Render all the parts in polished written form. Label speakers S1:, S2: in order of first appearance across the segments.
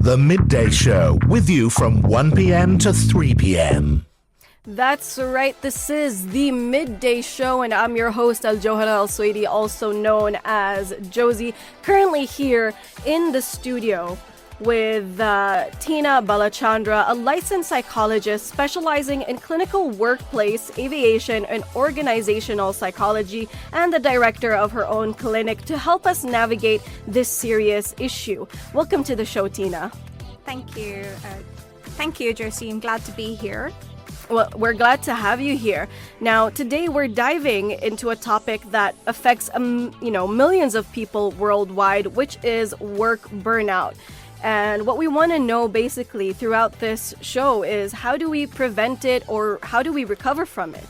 S1: The Midday Show, with you from 1 p.m. to 3 p.m.
S2: That's right, this is the Midday Show, and I'm your host, Aljuhara Al-Suwaidi, also known as Josie, currently here in the studio with Tina Balachandran, a licensed psychologist specializing in clinical workplace, aviation, and organizational psychology, and the director of her own clinic to help us navigate this serious issue. Welcome to the show, Tina.
S3: Thank you. Thank you, Josie. I'm glad to be here.
S2: Well, we're glad to have you here. Now, today we're diving into a topic that affects, millions of people worldwide, which is work burnout. And what we want to know basically throughout this show is how do we prevent it or how do we recover from it?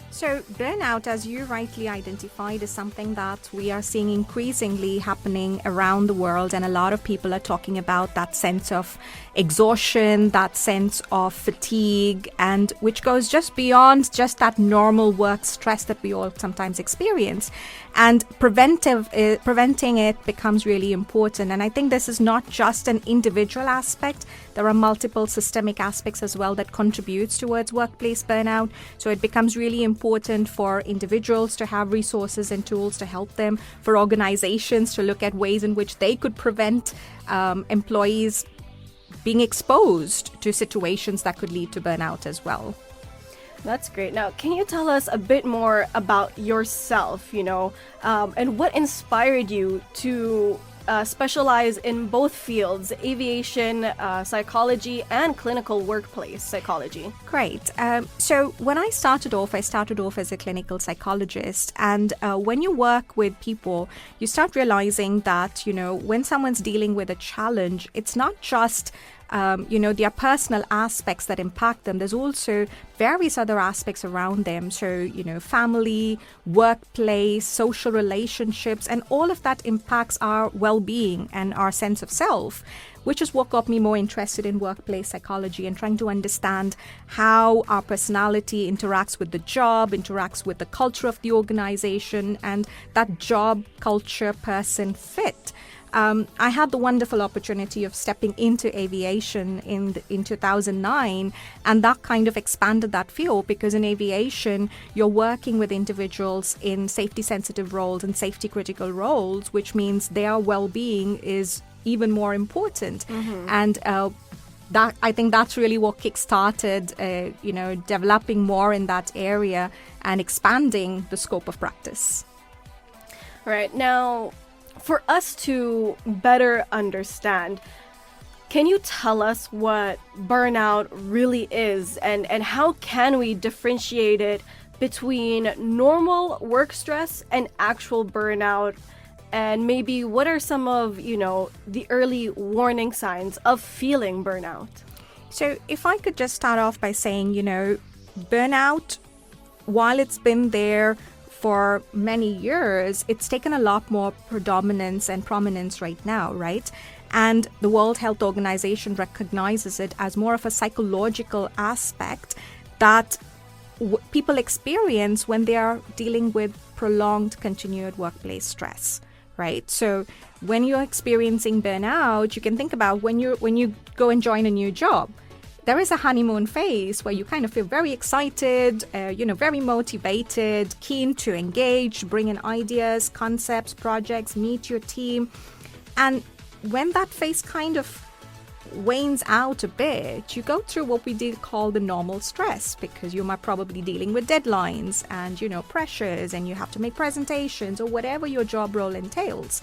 S3: So burnout, as you rightly identified, is something that we are seeing increasingly happening around the world. And a lot of people are talking about that sense of exhaustion, that sense of fatigue, and which goes just beyond just that normal work stress that we all sometimes experience. And preventing it becomes really important. And I think this is not just an individual aspect. There are multiple systemic aspects as well that contributes towards workplace burnout. So it becomes really important for individuals to have resources and tools to help them, for organizations to look at ways in which they could prevent employees being exposed to situations that could lead to burnout as well.
S2: That's great. Now, can you tell us a bit more about yourself, and what inspired you to specialize in both fields, aviation, psychology, and clinical workplace psychology?
S3: Great. So when I started off as a clinical psychologist. And when you work with people, you start realizing that, when someone's dealing with a challenge, it's not just their personal aspects that impact them. There's also various other aspects around them. So, family, workplace, social relationships, and all of that impacts our well-being and our sense of self, which is what got me more interested in workplace psychology and trying to understand how our personality interacts with the job, interacts with the culture of the organization, and that job culture person fit. I had the wonderful opportunity of stepping into aviation in 2009, and that kind of expanded that field, because in aviation, you're working with individuals in safety-sensitive roles and safety-critical roles, which means their well-being is even more important. Mm-hmm. And that, I think that's really what kickstarted, developing more in that area and expanding the scope of practice.
S2: Right. Now, for us to better understand, can you tell us what burnout really is and how can we differentiate it between normal work stress and actual burnout? And maybe what are some of, the early warning signs of feeling burnout?
S3: So if I could just start off by saying, burnout, while it's been there for many years, it's taken a lot more predominance and prominence right now, right? And the World Health Organization recognizes it as more of a psychological aspect that people experience when they are dealing with prolonged, continued workplace stress, right? So when you're experiencing burnout, you can think about when you go and join a new job. There is a honeymoon phase where you kind of feel very excited, very motivated, keen to engage, bring in ideas, concepts, projects, meet your team. And when that phase kind of wanes out a bit, you go through what we call the normal stress, because you might probably dealing with deadlines and, pressures, and you have to make presentations or whatever your job role entails.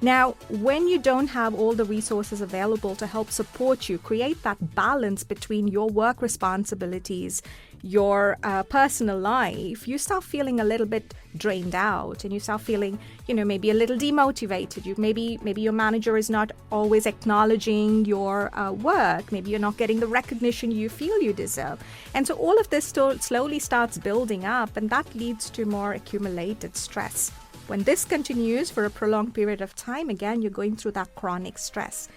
S3: Now, when you don't have all the resources available to help support you, create that balance between your work responsibilities, your personal life, you start feeling a little bit drained out, and you start feeling, maybe a little demotivated. Maybe your manager is not always acknowledging your work. Maybe you're not getting the recognition you feel you deserve. And so all of this slowly starts building up, and that leads to more accumulated stress. When this continues for a prolonged period of time, again, you're going through that chronic stress.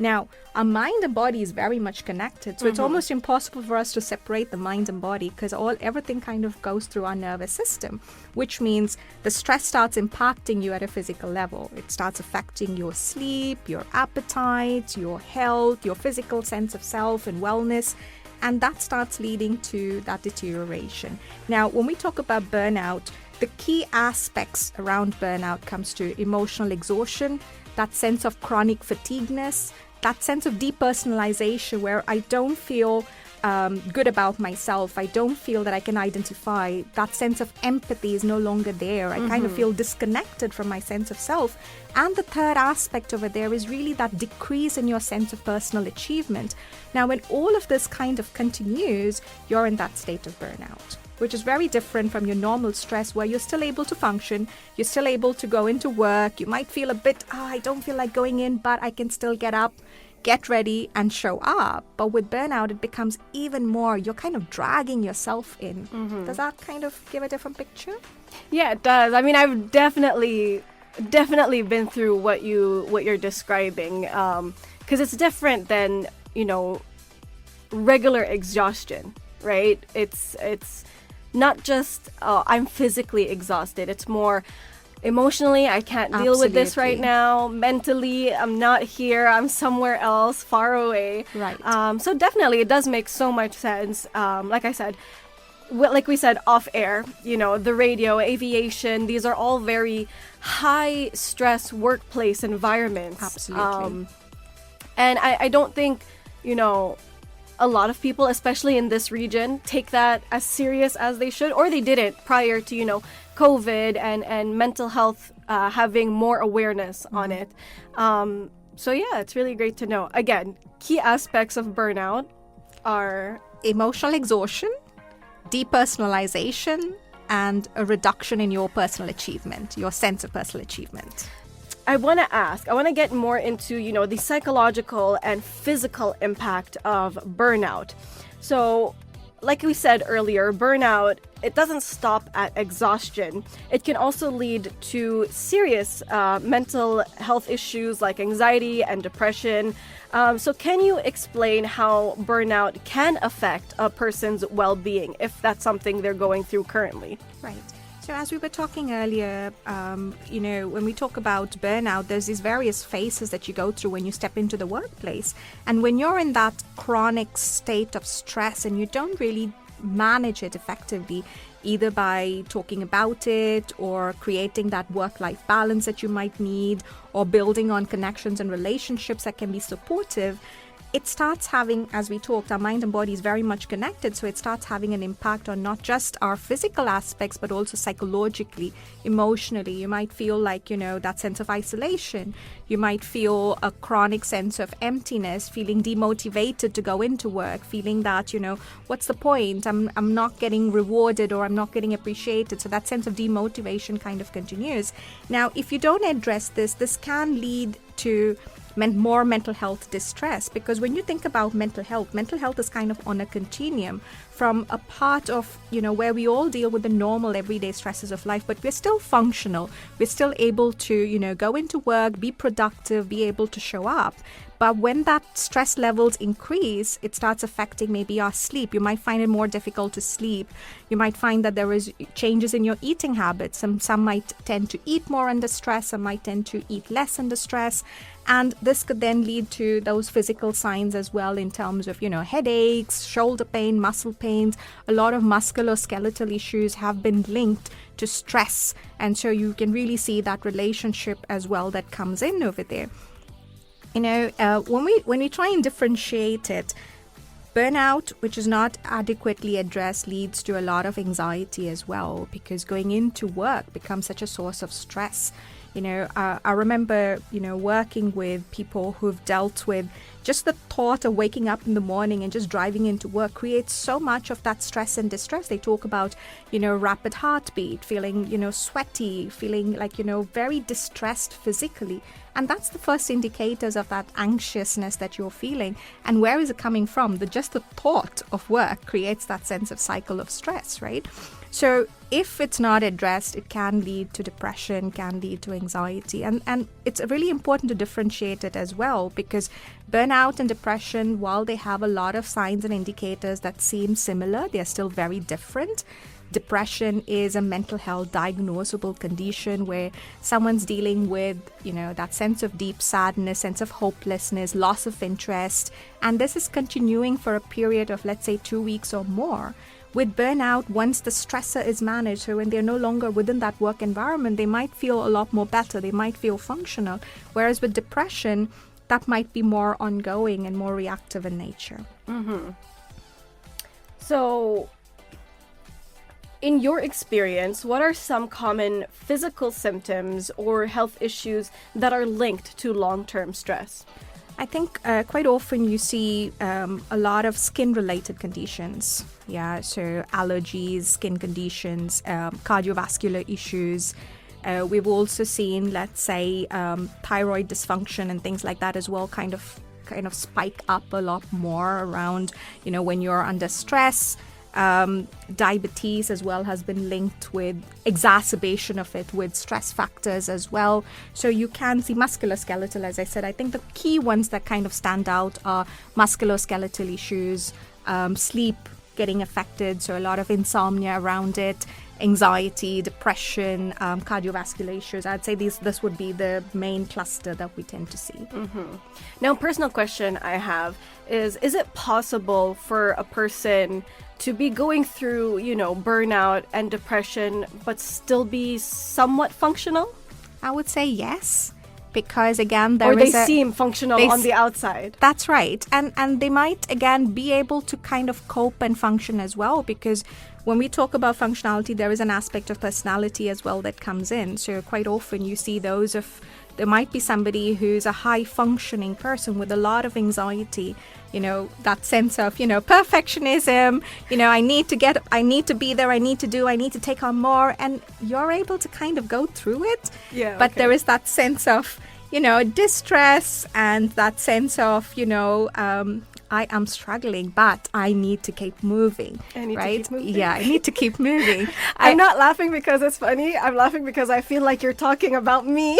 S3: Now, our mind and body is very much connected, so it's almost impossible for us to separate the mind and body because everything kind of goes through our nervous system, which means the stress starts impacting you at a physical level. It starts affecting your sleep, your appetite, your health, your physical sense of self and wellness, and that starts leading to that deterioration. Now, when we talk about burnout, the key aspects around burnout comes to emotional exhaustion, that sense of chronic fatigueness, that sense of depersonalization where I don't feel good about myself. I don't feel that I can identify. That sense of empathy is no longer there. I kind of feel disconnected from my sense of self. And the third aspect over there is really that decrease in your sense of personal achievement. Now, when all of this kind of continues, you're in that state of burnout, which is very different from your normal stress where you're still able to function, you're still able to go into work, you might feel a bit, I don't feel like going in, but I can still get up, get ready and show up. But with burnout, it becomes even more, you're kind of dragging yourself in. Does that kind of give a different picture?
S2: Yeah, it does. I mean, I've definitely been through what you're describing, because it's different than, regular exhaustion, right? It's not just I'm physically exhausted. It's more emotionally, I can't deal with this right now. Mentally, I'm not here. I'm somewhere else, far away.
S3: Right.
S2: So definitely, it does make so much sense. Like I said, like we said off air, the radio, aviation, these are all very high stress workplace environments.
S3: Absolutely.
S2: And I don't think, a lot of people, especially in this region, take that as serious as they should, or they didn't prior to, COVID and mental health having more awareness on it. So yeah, it's really great to know. Again, key aspects of burnout are
S3: emotional exhaustion, depersonalization, and a reduction in your personal achievement, your sense of personal achievement.
S2: I want to get more into, the psychological and physical impact of burnout. So, like we said earlier, burnout, it doesn't stop at exhaustion. It can also lead to serious mental health issues like anxiety and depression. So can you explain how burnout can affect a person's well-being if that's something they're going through currently?
S3: Right. So as we were talking earlier, when we talk about burnout, there's these various phases that you go through when you step into the workplace. And when you're in that chronic state of stress and you don't really manage it effectively, either by talking about it or creating that work-life balance that you might need or building on connections and relationships that can be supportive, it starts having, as we talked, our mind and body is very much connected. So it starts having an impact on not just our physical aspects, but also psychologically, emotionally. You might feel like, that sense of isolation. You might feel a chronic sense of emptiness, feeling demotivated to go into work, feeling that, what's the point? I'm not getting rewarded or I'm not getting appreciated. So that sense of demotivation kind of continues. Now, if you don't address this can lead to more mental health distress, because when you think about mental health is kind of on a continuum from a part of, where we all deal with the normal everyday stresses of life, but we're still functional. We're still able to, go into work, be productive, be able to show up. But when that stress levels increase, it starts affecting maybe our sleep. You might find it more difficult to sleep. You might find that there is changes in your eating habits. Some might tend to eat more under stress. Some might tend to eat less under stress. And this could then lead to those physical signs as well in terms of, headaches, shoulder pain, muscle pains. A lot of musculoskeletal issues have been linked to stress. And so you can really see that relationship as well that comes in over there. When we try and differentiate it, burnout, which is not adequately addressed, leads to a lot of anxiety as well, because going into work becomes such a source of stress. I remember, working with people who've dealt with just the thought of waking up in the morning and just driving into work creates so much of that stress and distress. They talk about, rapid heartbeat, feeling, sweaty, feeling like, very distressed physically. And that's the first indicators of that anxiousness that you're feeling. And where is it coming from? Just the thought of work creates that sense of cycle of stress, right? So if it's not addressed, it can lead to depression, can lead to anxiety. And it's really important to differentiate it as well, because burnout and depression, while they have a lot of signs and indicators that seem similar, they're still very different. Depression is a mental health diagnosable condition where someone's dealing with, that sense of deep sadness, sense of hopelessness, loss of interest. And this is continuing for a period of, let's say, 2 weeks or more. With burnout, once the stressor is managed, so when they're no longer within that work environment, they might feel a lot more better. They might feel functional. Whereas with depression, that might be more ongoing and more reactive in nature.
S2: Mm-hmm. So, in your experience, what are some common physical symptoms or health issues that are linked to long-term stress?
S3: I think quite often you see a lot of skin-related conditions. Yeah, so allergies, skin conditions, cardiovascular issues. We've also seen, let's say, thyroid dysfunction and things like that as well, kind of spike up a lot more around, when you're under stress. Diabetes as well has been linked with exacerbation of it with stress factors as well. So you can see musculoskeletal, as I said. I think the key ones that kind of stand out are musculoskeletal issues, sleep getting affected, so a lot of insomnia around it, anxiety, depression, cardiovascular issues. I'd say this would be the main cluster that we tend to see.
S2: Mm-hmm. Now, personal question I have is it possible for a person to be going through, burnout and depression, but still be somewhat functional?
S3: I would say yes, because again,
S2: they seem functional on the outside.
S3: That's right. And they might, again, be able to kind of cope and function as well, because when we talk about functionality, there is an aspect of personality as well that comes in. So quite often you see there might be somebody who's a high functioning person with a lot of anxiety, that sense of, perfectionism, I need to be there, I need to take on more. And you're able to kind of go through it.
S2: Yeah.
S3: But there is that sense of, distress and that sense of, I am struggling, but I need to keep moving.
S2: I need
S3: right?
S2: to keep moving.
S3: Yeah, I need to keep moving.
S2: I'm not laughing because it's funny. I'm laughing because I feel like you're talking about me.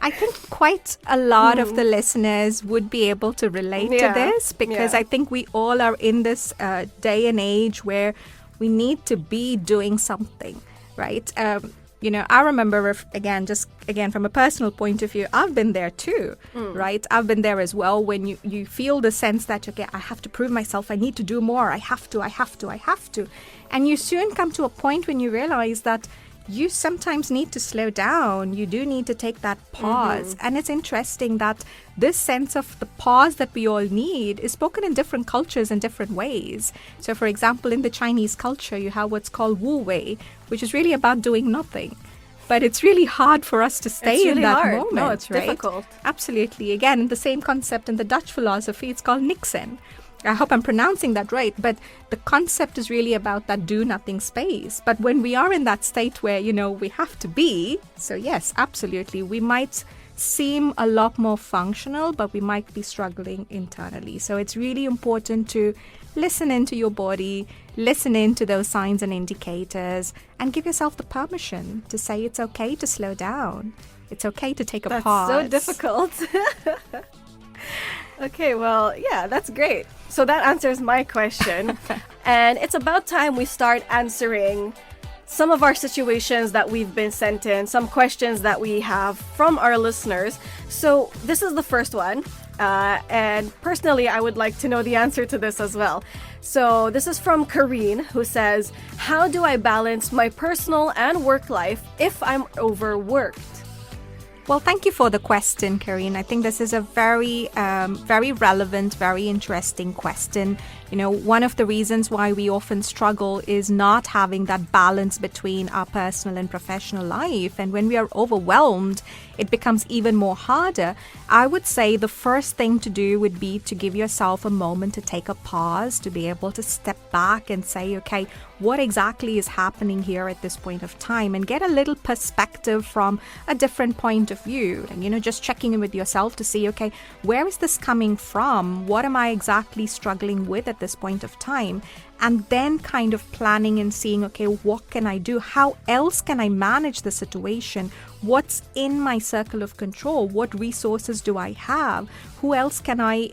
S3: I think quite a lot of the listeners would be able to relate to this, because I think we all are in this day and age where we need to be doing something, right? I remember, again, from a personal point of view, I've been there too, right? I've been there as well, when you feel the sense that, okay, I have to prove myself, I need to do more, I have to. And you soon come to a point when you realize that you sometimes need to slow down. You do need to take that pause. And it's interesting that this sense of the pause that we all need is spoken in different cultures in different ways. So, for example, in the Chinese culture, you have what's called Wu Wei, which is really about doing nothing. But it's really hard for us to stay in that moment.
S2: No, it's
S3: right?
S2: difficult.
S3: Absolutely. Again, the same concept in the Dutch philosophy, it's called Nixon. I hope I'm pronouncing that right, but the concept is really about that do-nothing space. But when we are in that state where, we have to be, so yes, absolutely, we might seem a lot more functional, but we might be struggling internally. So it's really important to listen into your body, listen into those signs and indicators, and give yourself the permission to say it's okay to slow down. It's okay to take a pause.
S2: That's so difficult. Okay, well, yeah, that's great. So that answers my question. And it's about time we start answering some of our situations that we've been sent in, some questions that we have from our listeners. So this is the first one. And personally, I would like to know the answer to this as well. So this is from Kareen, who says, how do I balance my personal and work life if I'm overworked?
S3: Well, thank you for the question, Kareen. I think this is a very relevant, very interesting question. One of the reasons why we often struggle is not having that balance between our personal and professional life. And when we are overwhelmed, it becomes even more harder. I would say the first thing to do would be to give yourself a moment to take a pause, to be able to step back and say, okay, what exactly is happening here at this point of time, and get a little perspective from a different point of view. And, just checking in with yourself to see, okay, where is this coming from? What am I exactly struggling with at this point of time? and then kind of planning and seeing, okay, what can I do? How else can I manage the situation? What's in my circle of control? What resources do I have? Who else can I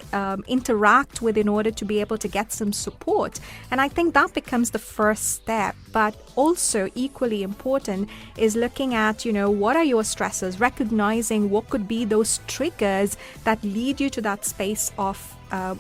S3: interact with in order to be able to get some support? And I think that becomes the first step. But also equally important is looking at, what are your stressors, recognizing what could be those triggers that lead you to that space of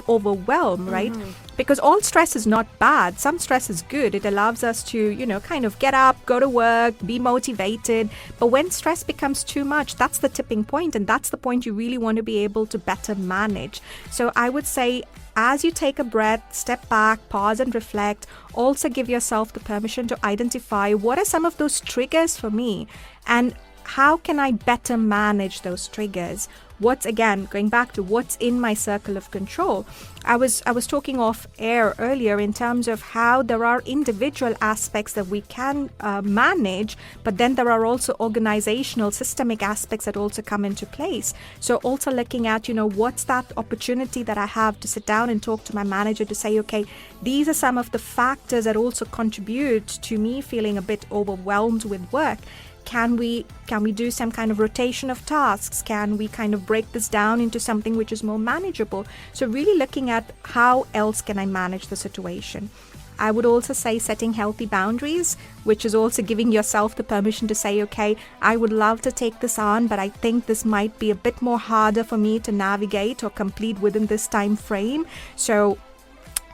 S3: overwhelm, right? Because all stress is not bad. Some stress is good. It allows us to, kind of get up, go to work, be motivated. But when stress becomes too much, that's the tipping point, and that's the point you really want to be able to better manage. So I would say, as you take a breath, step back, pause and reflect, also give yourself the permission to identify what are some of those triggers for me, and how can I better manage those triggers? What's, again, going back to what's in my circle of control. I was talking off air earlier in terms of how there are individual aspects that we can manage, but then there are also organizational, systemic aspects that also come into place. So also looking at, what's that opportunity that I have to sit down and talk to my manager to say, okay, these are some of the factors that also contribute to me feeling a bit overwhelmed with work. Can we do some kind of rotation of tasks? Can we kind of break this down into something which is more manageable? So really looking at how else can I manage the situation. I would also say setting healthy boundaries, which is also giving yourself the permission to say, okay, I would love to take this on, but I think this might be a bit more harder for me to navigate or complete within this time frame. So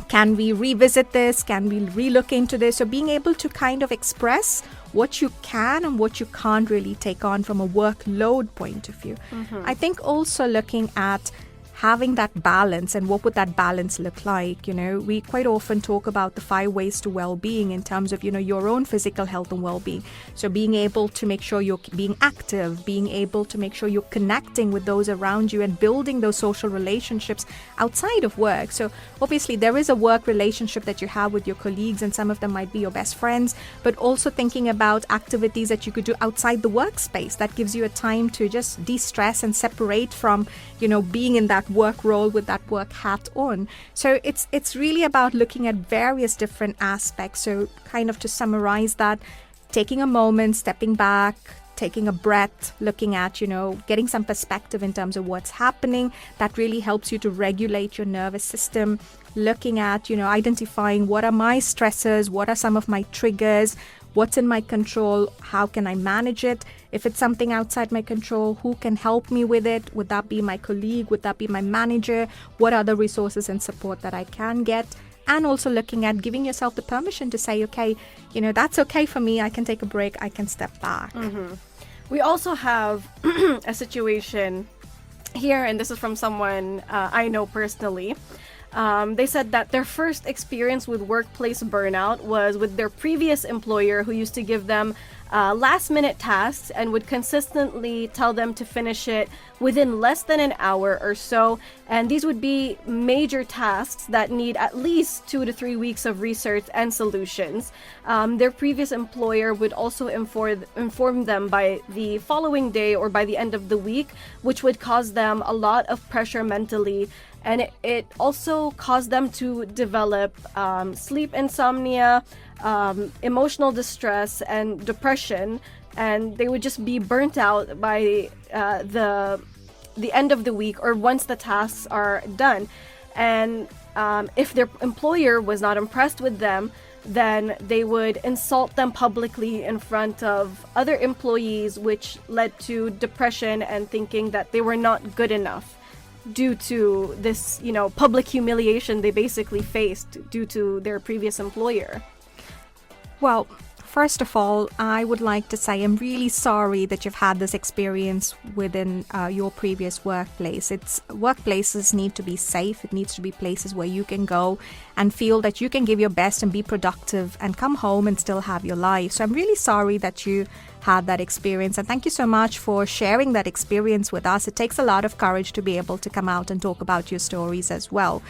S3: can we revisit this? Can we relook into this? So being able to kind of express what you can and what you can't really take on from a workload point of view. I think also looking at having that balance, and what would that balance look like? We quite often talk about the 5 ways to well-being in terms of, your own physical health and well-being. So being able to make sure you're being active, being able to make sure you're connecting with those around you and building those social relationships outside of work. So obviously there is a work relationship that you have with your colleagues, and some of them might be your best friends, but also thinking about activities that you could do outside the workspace that gives you a time to just de-stress and separate from, being in that work role with that work hat on. So it's really about looking at various different aspects. So kind of to summarize that, taking a moment, stepping back, taking a breath, looking at, getting some perspective in terms of what's happening. That really helps you to regulate your nervous system. Looking at, identifying what are my stressors, what are some of my triggers, what's in my control, how can I manage it? If it's something outside my control, who can help me with it? Would that be my colleague? Would that be my manager? What other resources and support that I can get? And also looking at giving yourself the permission to say, okay, that's okay for me. I can take a break. I can step back.
S2: We also have a situation here, and this is from someone I know personally. They said that their first experience with workplace burnout was with their previous employer, who used to give them last-minute tasks and would consistently tell them to finish it within less than an hour or so. And these would be major tasks that need at least 2 to 3 weeks of research and solutions. Their previous employer would also inform them by the following day or by the end of the week, which would cause them a lot of pressure mentally. And it also caused them to develop sleep insomnia, emotional distress, and depression. And they would just be burnt out by the end of the week or once the tasks are done. And if their employer was not impressed with them, then they would insult them publicly in front of other employees, which led to depression and thinking that they were not good enough due to this, public humiliation they basically faced due to their previous employer.
S3: Well, first of all, I would like to say I'm really sorry that you've had this experience within your previous workplace. Workplaces need to be safe. It needs to be places where you can go and feel that you can give your best and be productive and come home and still have your life. So I'm really sorry that you had that experience, and thank you so much for sharing that experience with us. It takes a lot of courage to be able to come out and talk about your stories as well.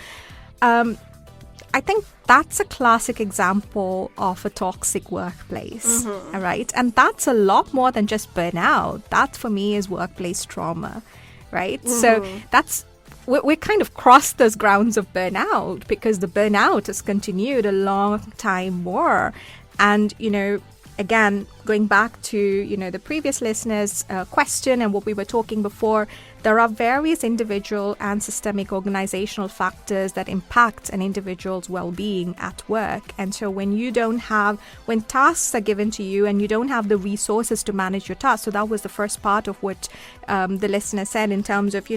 S3: I think that's a classic example of a toxic workplace, all right? And that's a lot more than just burnout. That for me is workplace trauma, right? So that's we kind of crossed those grounds of burnout, because the burnout has continued a long time more. And, again, going back to, the previous listener's question and what we were talking before, there are various individual and systemic organizational factors that impact an individual's well-being at work. And so when tasks are given to you and you don't have the resources to manage your tasks, so that was the first part of what the listener said in terms of,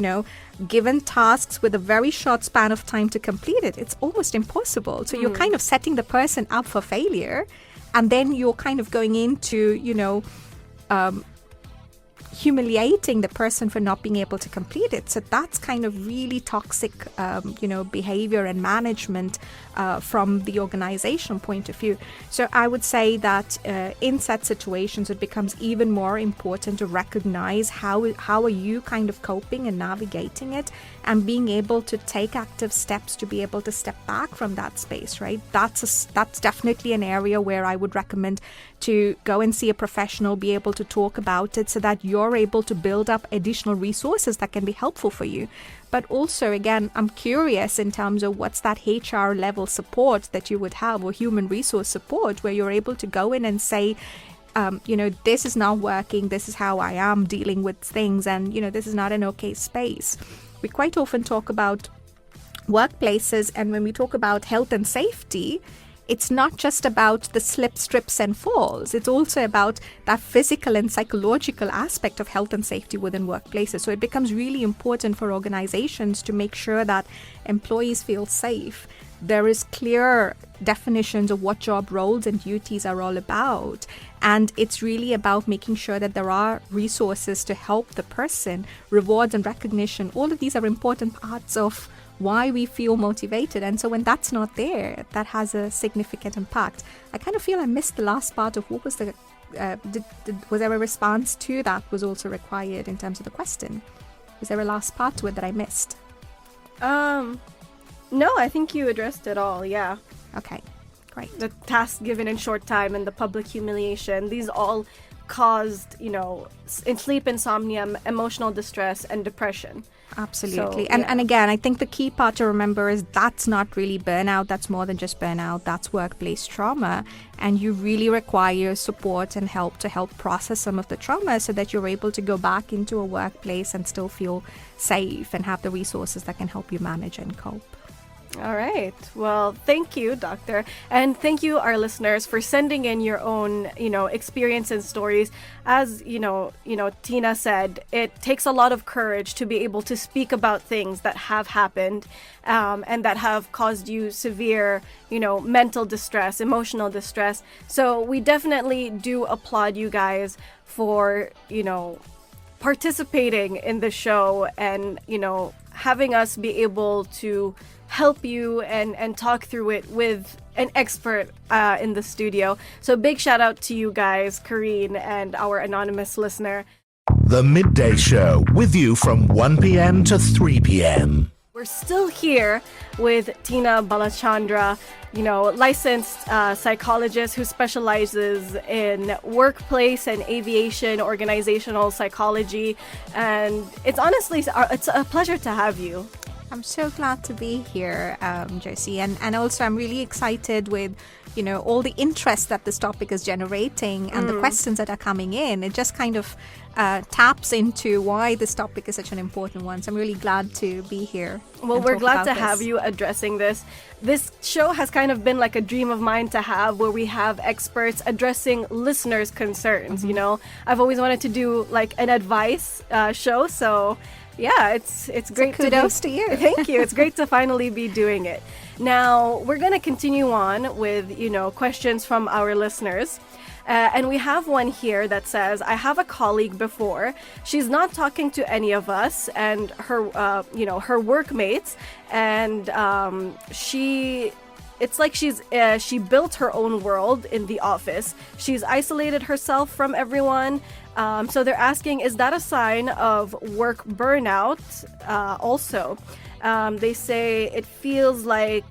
S3: given tasks with a very short span of time to complete it, it's almost impossible. So you're kind of setting the person up for failure. And then you're kind of going into, humiliating the person for not being able to complete it. So that's kind of really toxic, behavior and management from the organizational point of view. So I would say that in such situations, it becomes even more important to recognize how are you kind of coping and navigating it, and being able to take active steps to be able to step back from that space, right? That's definitely an area where I would recommend to go and see a professional, be able to talk about it so that you're able to build up additional resources that can be helpful for you. But also, again, I'm curious in terms of what's that HR level support that you would have, or human resource support, where you're able to go in and say, this is not working, this is how I am dealing with things, and, this is not an okay space. We quite often talk about workplaces, and when we talk about health and safety, it's not just about the slips, trips and falls. It's also about that physical and psychological aspect of health and safety within workplaces. So it becomes really important for organizations to make sure that employees feel safe. There is clear definitions of what job roles and duties are all about. And it's really about making sure that there are resources to help the person, rewards and recognition. All of these are important parts of why we feel motivated. And so when that's not there, that has a significant impact. I kind of feel I missed the last part of what was the was there a response to that was also required in terms of the question? Was there a last part to it that I missed?
S2: No, I think you addressed it all. Yeah.
S3: Okay, great.
S2: The task given in short time and the public humiliation, these all caused, sleep insomnia, emotional distress, and depression.
S3: Absolutely.
S2: So,
S3: and again, I think the key part to remember is that's not really burnout. That's more than just burnout. That's workplace trauma. And you really require support and help to help process some of the trauma so that you're able to go back into a workplace and still feel safe and have the resources that can help you manage and cope.
S2: All right. Well, thank you, Doctor. And thank you, our listeners, for sending in your own, experience and stories. As, Tina said, it takes a lot of courage to be able to speak about things that have happened and that have caused you severe, mental distress, emotional distress. So we definitely do applaud you guys for, participating in the show and, having us be able to help you and talk through it with an expert in the studio. So big shout out to you guys, Kareen and our anonymous listener.
S1: The Midday Show, with you from 1 p.m. to 3 p.m.
S2: We're still here with Tina Balachandran, licensed psychologist who specializes in workplace and aviation organizational psychology. And it's a pleasure to have you.
S3: I'm so glad to be here, Josie. And also I'm really excited with, all the interest that this topic is generating and the questions that are coming in. It just kind of taps into why this topic is such an important one. So I'm really glad to be here.
S2: Well, we're glad to have you addressing this. This show has kind of been like a dream of mine to have, where we have experts addressing listeners' concerns. I've always wanted to do like an advice show. So yeah, it's great.
S3: So kudos to you.
S2: Thank you. It's great to finally be doing it. Now, we're going to continue on with, questions from our listeners. And we have one here that says, I have a colleague before. She's not talking to any of us and her workmates. And it's like she built her own world in the office. She's isolated herself from everyone. So they're asking, is that a sign of work burnout? Also, they say it feels like,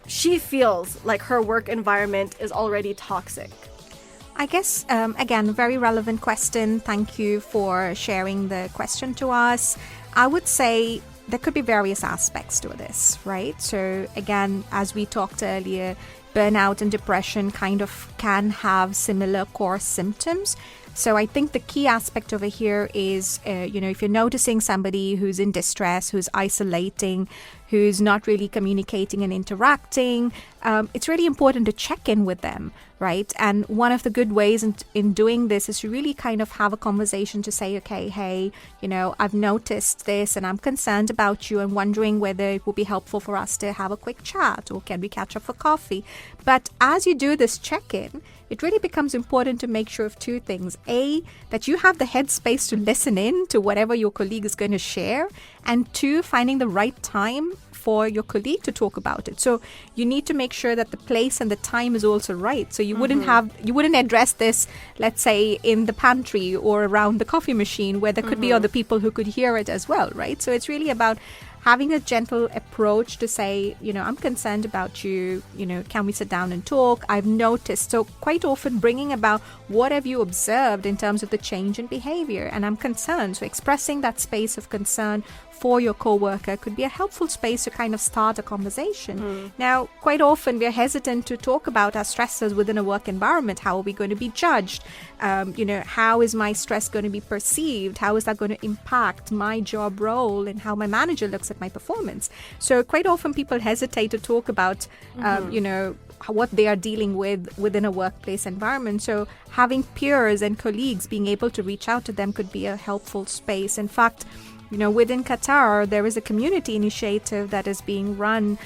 S2: she feels like her work environment is already toxic.
S3: I guess, again, very relevant question. Thank you for sharing the question to us. I would say there could be various aspects to this, right? So again, as we talked earlier, burnout and depression kind of can have similar core symptoms. So I think the key aspect over here is, if you're noticing somebody who's in distress, who's isolating, who's not really communicating and interacting, it's really important to check in with them, right? And one of the good ways in doing this is to really kind of have a conversation to say, okay, hey, I've noticed this and I'm concerned about you and wondering whether it would be helpful for us to have a quick chat or can we catch up for coffee? But as you do this check-in, it really becomes important to make sure of two things. A, that you have the headspace to listen in to whatever your colleague is going to share. And two, finding the right time for your colleague to talk about it. So you need to make sure that the place and the time is also right. So you wouldn't address this, let's say, in the pantry or around the coffee machine where there could be other people who could hear it as well, right? So it's really about having a gentle approach to say, I'm concerned about you, can we sit down and talk? I've noticed. So quite often bringing about what have you observed in terms of the change in behavior, and I'm concerned. So expressing that space of concern for your coworker could be a helpful space to kind of start a conversation. Now, quite often we're hesitant to talk about our stressors within a work environment. How are we going to be judged? How is my stress going to be perceived? How is that going to impact my job role and how my manager looks at my performance? So quite often people hesitate to talk about, what they are dealing with within a workplace environment. So having peers and colleagues being able to reach out to them could be a helpful space. In fact, within Qatar, there is a community initiative that is being run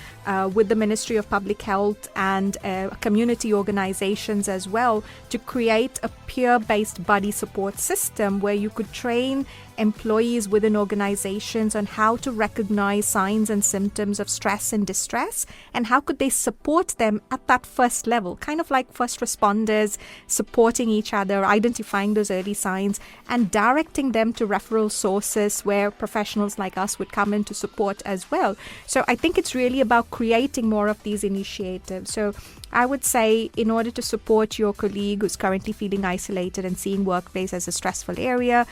S3: with the Ministry of Public Health and community organizations as well to create a peer-based buddy support system where you could train employees within organizations on how to recognize signs and symptoms of stress and distress and how could they support them at that first level, kind of like first responders supporting each other, identifying those early signs and directing them to referral sources where professionals like us would come in to support as well. So I think it's really about creating more of these initiatives. So I would say in order to support your colleague who's currently feeling isolated and seeing workplace as a stressful area,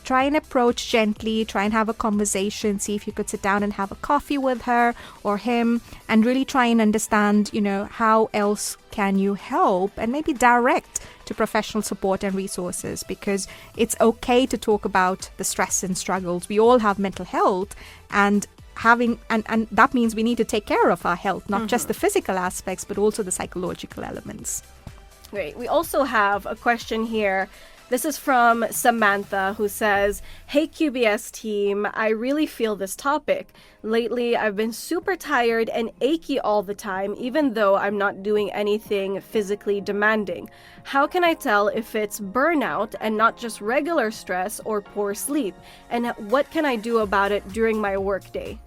S3: try and approach gently, try and have a conversation, see if you could sit down and have a coffee with her or him and really try and understand, how else can you help and maybe direct to professional support and resources, because it's okay to talk about the stress and struggles. We all have mental health and and that means we need to take care of our health, not just the physical aspects, but also the psychological elements.
S2: Great. We also have a question here. This is from Samantha, who says, "Hey QBS team, I really feel this topic. Lately, I've been super tired and achy all the time, even though I'm not doing anything physically demanding. How can I tell if it's burnout and not just regular stress or poor sleep? And what can I do about it during my workday?"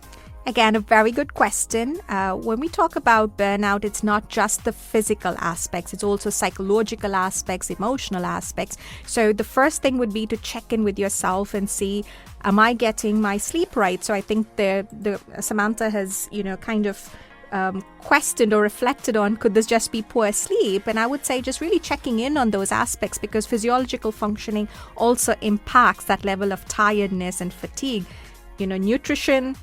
S3: Again, a very good question. When we talk about burnout, it's not just the physical aspects, it's also psychological aspects, emotional aspects. So the first thing would be to check in with yourself and see, am I getting my sleep right? So I think the Samantha has, kind of questioned or reflected on, could this just be poor sleep? And I would say just really checking in on those aspects, because physiological functioning also impacts that level of tiredness and fatigue. Nutrition,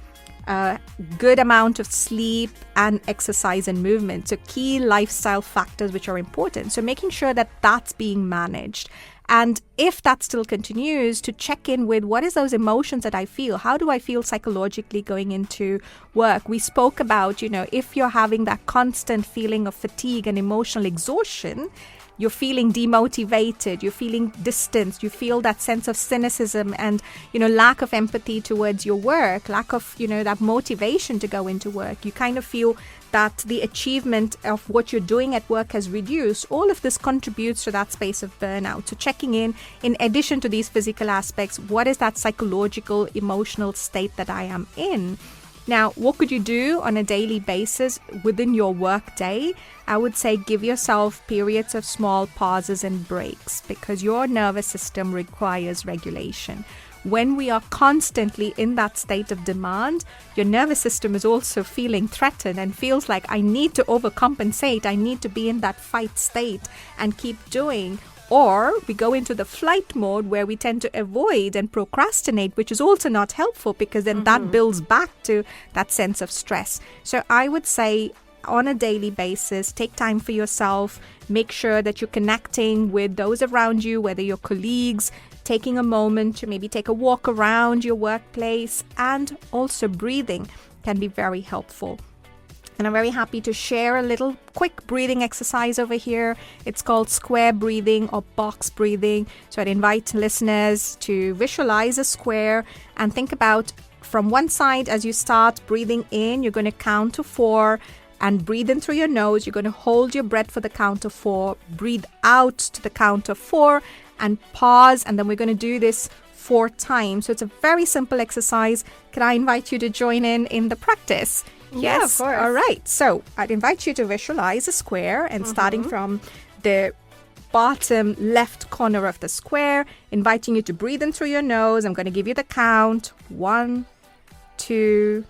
S3: good amount of sleep and exercise and movement. So key lifestyle factors which are important. So making sure that that's being managed. And if that still continues, to check in with what is those emotions that I feel? How do I feel psychologically going into work? We spoke about, if you're having that constant feeling of fatigue and emotional exhaustion, you're feeling demotivated, you're feeling distanced, you feel that sense of cynicism and, lack of empathy towards your work, lack of, that motivation to go into work. You kind of feel that the achievement of what you're doing at work has reduced. All of this contributes to that space of burnout. So checking in addition to these physical aspects, what is that psychological, emotional state that I am in? Now, what could you do on a daily basis within your work day? I would say give yourself periods of small pauses and breaks, because your nervous system requires regulation. When we are constantly in that state of demand, your nervous system is also feeling threatened and feels like I need to overcompensate. I need to be in that fight state and keep doing. Or we go into the flight mode where we tend to avoid and procrastinate, which is also not helpful because then that builds back to that sense of stress. So I would say on a daily basis, take time for yourself, make sure that you're connecting with those around you, whether your colleagues, taking a moment to maybe take a walk around your workplace, and also breathing can be very helpful. And I'm very happy to share a little quick breathing exercise over here. It's called square breathing or box breathing. So I'd invite listeners to visualize a square and think about from one side as you start breathing in, you're going to count to 4 and breathe in through your nose. You're going to hold your breath for the count of 4, breathe out to the count of 4 and pause. And then we're going to do this 4 times. So it's a very simple exercise. Can I invite you to join in the practice?
S2: Yeah,
S3: Yes.
S2: of course.
S3: All right. So I'd invite you to visualize a square and starting from the bottom left corner of the square, inviting you to breathe in through your nose. I'm going to give you the count. 1, 2,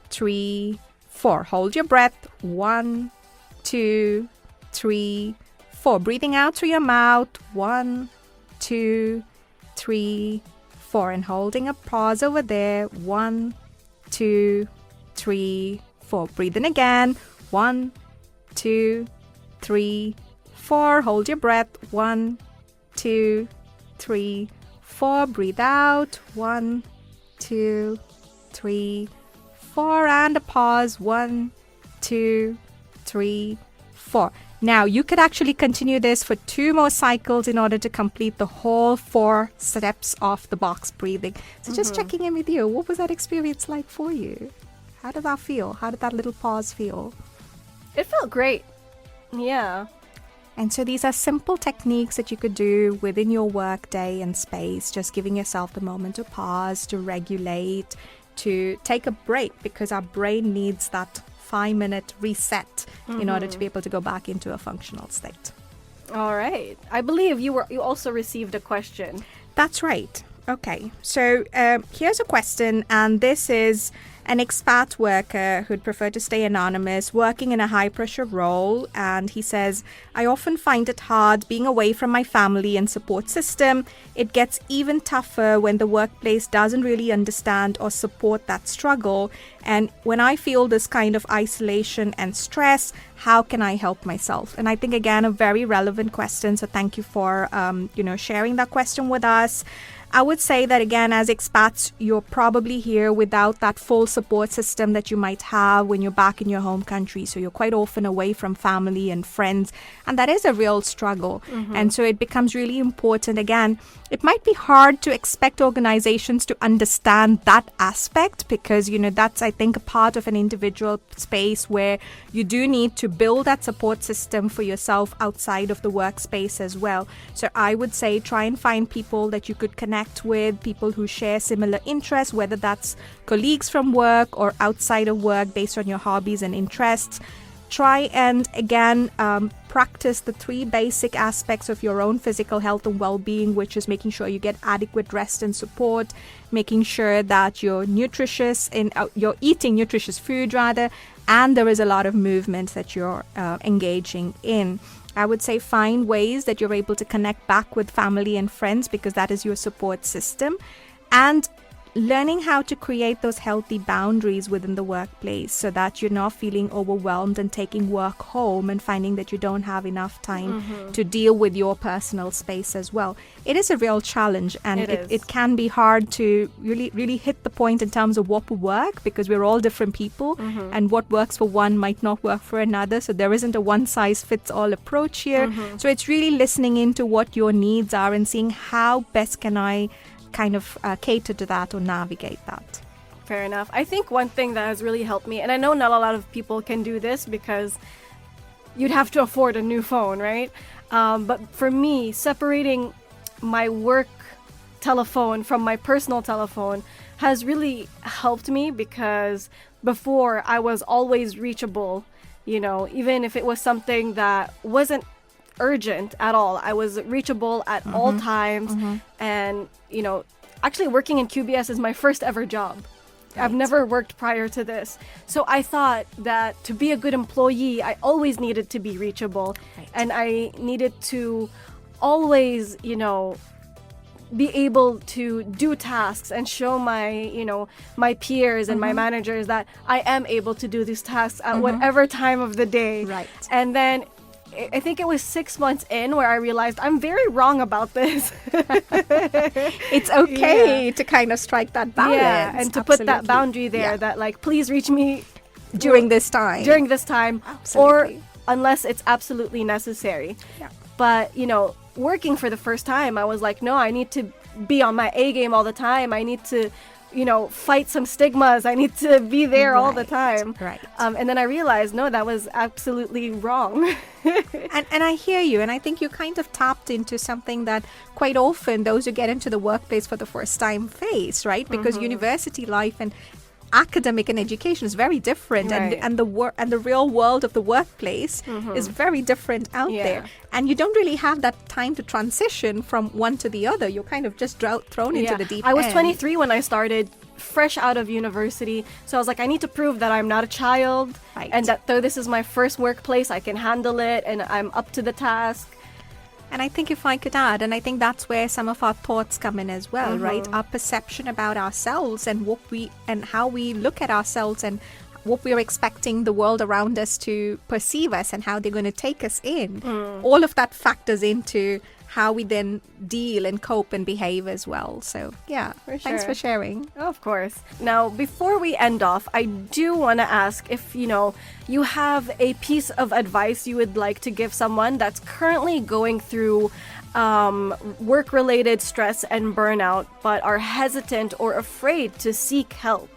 S3: 3, 4. Hold your breath. 1, 2, 3, 4. Breathing out through your mouth. 1, 2, 3, 4. And holding a pause over there. 1, 2, 3, 4. Breathe in again. 1, 2, 3, 4. Hold your breath. 1, 2, 3, 4. Breathe out. 1, 2, 3, 4. And a pause. 1, 2, 3, 4. Now, you could actually continue this for 2 more cycles in order to complete the whole 4 steps of the box breathing. So just checking in with you. What was that experience like for you? How did that feel? How did that little pause feel?
S2: It felt great. Yeah.
S3: And so these are simple techniques that you could do within your work day and space, just giving yourself the moment to pause, to regulate, to take a break, because our brain needs that 5-minute reset in order to be able to go back into a functional state.
S2: All right. I believe you also received a question.
S3: That's right. Okay, so here's a question, and this is an expat worker who'd prefer to stay anonymous, working in a high-pressure role, and he says, I often find it hard being away from my family and support system. It gets even tougher when the workplace doesn't really understand or support that struggle, and when I feel this kind of isolation and stress, how can I help myself? And I think, again, a very relevant question, so thank you for sharing that question with us. I would say that, again, as expats, you're probably here without that full support system that you might have when you're back in your home country. So you're quite often away from family and friends, and that is a real struggle. And so it becomes really important. Again, it might be hard to expect organizations to understand that aspect because, that's, I think, a part of an individual space where you do need to build that support system for yourself outside of the workspace as well. So I would say try and find people that you could connect with, people who share similar interests, whether that's colleagues from work or outside of work based on your hobbies and interests. Try and, again, practice the 3 basic aspects of your own physical health and well-being, which is making sure you get adequate rest and support, making sure that you're you're eating nutritious food, and there is a lot of movement that you're engaging in. I would say find ways that you're able to connect back with family and friends because that is your support system, and learning how to create those healthy boundaries within the workplace so that you're not feeling overwhelmed and taking work home and finding that you don't have enough time to deal with your personal space as well. It is a real challenge, and it can be hard to really hit the point in terms of what will work because we're all different people and what works for one might not work for another. So there isn't a one-size-fits-all approach here. So it's really listening into what your needs are and seeing how best can I kind of cater to that or navigate that.
S2: Fair enough. I think one thing that has really helped me, and I know not a lot of people can do this because you'd have to afford a new phone, right? But for me, separating my work telephone from my personal telephone has really helped me because before I was always reachable, even if it was something that wasn't urgent at all. I was reachable at all times. And, actually working in QBS is my first ever job. Right. I've never worked prior to this. So I thought that to be a good employee, I always needed to be reachable. Right. And I needed to always, be able to do tasks and show my peers and my managers that I am able to do these tasks at whatever time of the day.
S3: Right.
S2: And then I think it was 6 months in where I realized I'm very wrong about this.
S3: It's okay to kind of strike that balance.
S2: Yeah, and to put that
S3: Absolutely.
S2: boundary there that like, please reach me
S3: during this time.
S2: or
S3: Absolutely.
S2: unless it's absolutely necessary.
S3: Yeah.
S2: But, working for the first time, I was like, no, I need to be on my A game all the time. I need to, fight some stigmas. I need to be there all the time.
S3: Right.
S2: And then I realized, no, that was absolutely wrong.
S3: And I hear you, and I think you kind of tapped into something that quite often those who get into the workplace for the first time face, right? Because university life and academic and education is very different,
S2: Right.
S3: and the real world of the workplace is very different out there, and you don't really have that time to transition from one to the other. You're kind of just thrown into the deep
S2: I was
S3: end.
S2: 23 when I started, fresh out of university. So I was like, I need to prove that I'm not a child,
S3: Right.
S2: and that though this is my first workplace, I can handle it and I'm up to the task.
S3: And I think if I could add, and I think that's where some of our thoughts come in as well, right? Our perception about ourselves and how we look at ourselves and what we're expecting the world around us to perceive us and how they're going to take us in. All of that factors into how we then deal and cope and behave as well. So yeah, thanks
S2: sure.
S3: for sharing.
S2: Of course. Now, before we end off, I do want to ask if, you have a piece of advice you would like to give someone that's currently going through work-related stress and burnout, but are hesitant or afraid to seek help.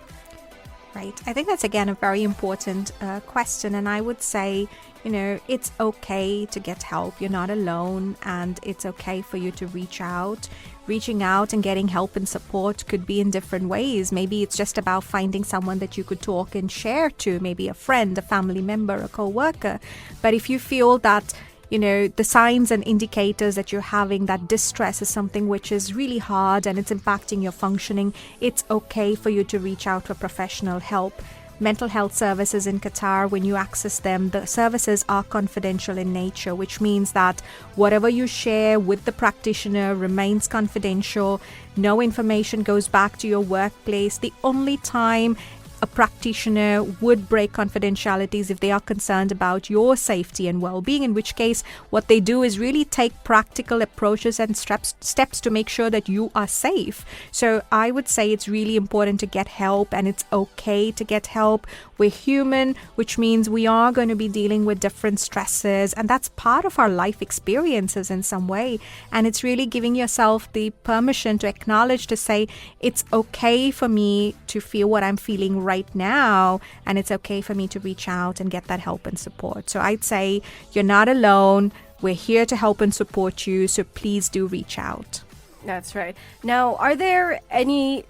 S3: Right. I think that's, again, a very important question. And I would say, it's okay to get help. You're not alone, and it's okay for you to reach out. Reaching out and getting help and support could be in different ways. Maybe it's just about finding someone that you could talk and share to, maybe a friend, a family member, a co-worker. But if you feel that the signs and indicators that you're having that distress is something which is really hard and it's impacting your functioning, it's okay for you to reach out for professional help. Mental health services in Qatar, when you access them, the services are confidential in nature, which means that whatever you share with the practitioner remains confidential. No information goes back to your workplace. The only time a practitioner would break confidentiality is if they are concerned about your safety and well-being, in which case what they do is really take practical approaches and steps to make sure that you are safe. So I would say it's really important to get help, and it's okay to get help. We're human, which means we are going to be dealing with different stresses, and that's part of our life experiences in some way. And it's really giving yourself the permission to acknowledge, to say, it's okay for me to feel what I'm feeling right now, and it's okay for me to reach out and get that help and support. So I'd say you're not alone. We're here to help and support you, so please do reach out.
S2: That's right. Now, are there any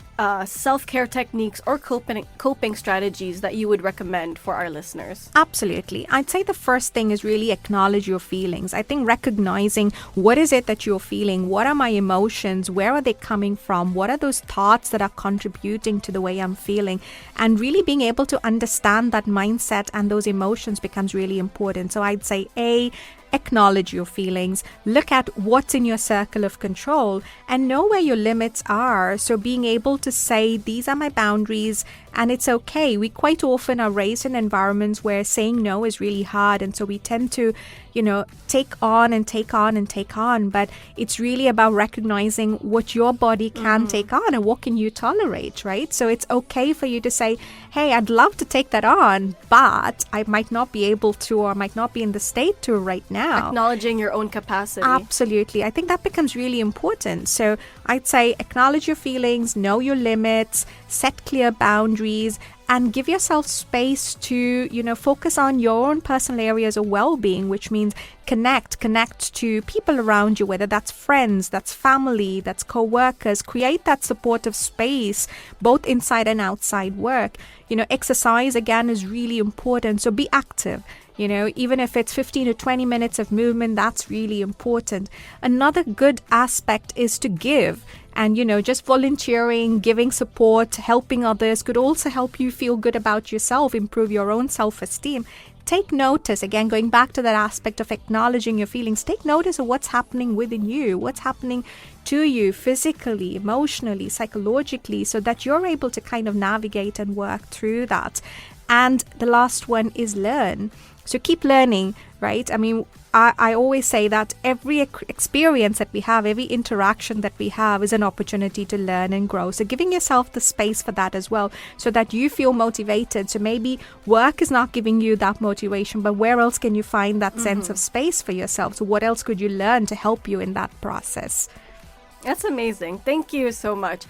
S2: self-care techniques or coping strategies that you would recommend for our listeners?
S3: Absolutely. I'd say the first thing is really acknowledge your feelings. I think recognizing what is it that you're feeling, what are my emotions, where are they coming from, what are those thoughts that are contributing to the way I'm feeling, and really being able to understand that mindset and those emotions becomes really important. So I'd say acknowledge your feelings, look at what's in your circle of control, and know where your limits are. So being able to say, these are my boundaries, and it's okay. We quite often are raised in environments where saying no is really hard, and so we tend to, take on and take on and take on. But it's really about recognizing what your body can take on and what can you tolerate, right? So it's okay for you to say, hey, I'd love to take that on, but I might not be able to, or might not be in the state to right now.
S2: Acknowledging your own capacity.
S3: Absolutely. I think that becomes really important. So I'd say acknowledge your feelings, know your limits, set clear boundaries, and give yourself space to, focus on your own personal areas of well-being, which means connect to people around you, whether that's friends, that's family, that's co-workers. Create that supportive space, both inside and outside work. Exercise, again, is really important. So be active. Even if it's 15 to 20 minutes of movement, that's really important. Another good aspect is to give. And, just volunteering, giving support, helping others could also help you feel good about yourself, improve your own self-esteem. take notice. Again, going back to that aspect of acknowledging your feelings, take notice of what's happening within you, what's happening to you physically, emotionally, psychologically, so that you're able to kind of navigate and work through that. And the last one is learn. So keep learning, right? I mean, I always say that every experience that we have, every interaction that we have is an opportunity to learn and grow. So giving yourself the space for that as well, so that you feel motivated. So maybe work is not giving you that motivation, but where else can you find that sense of space for yourself? So what else could you learn to help you in that process?
S2: That's amazing. Thank you so much.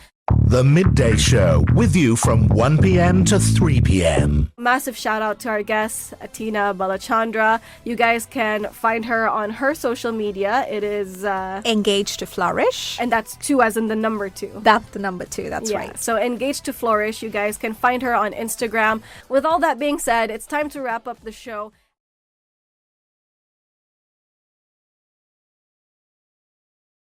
S1: The Midday Show, with you from 1 p.m. to 3 p.m.
S2: Massive shout out to our guest, Atina Balachandran. You guys can find her on her social media. It is
S3: Engaged to Flourish.
S2: and that's 2 as in the number 2.
S3: That's the number 2. That's right.
S2: So Engaged to Flourish. You guys can find her on Instagram. With all that being said, it's time to wrap up the show.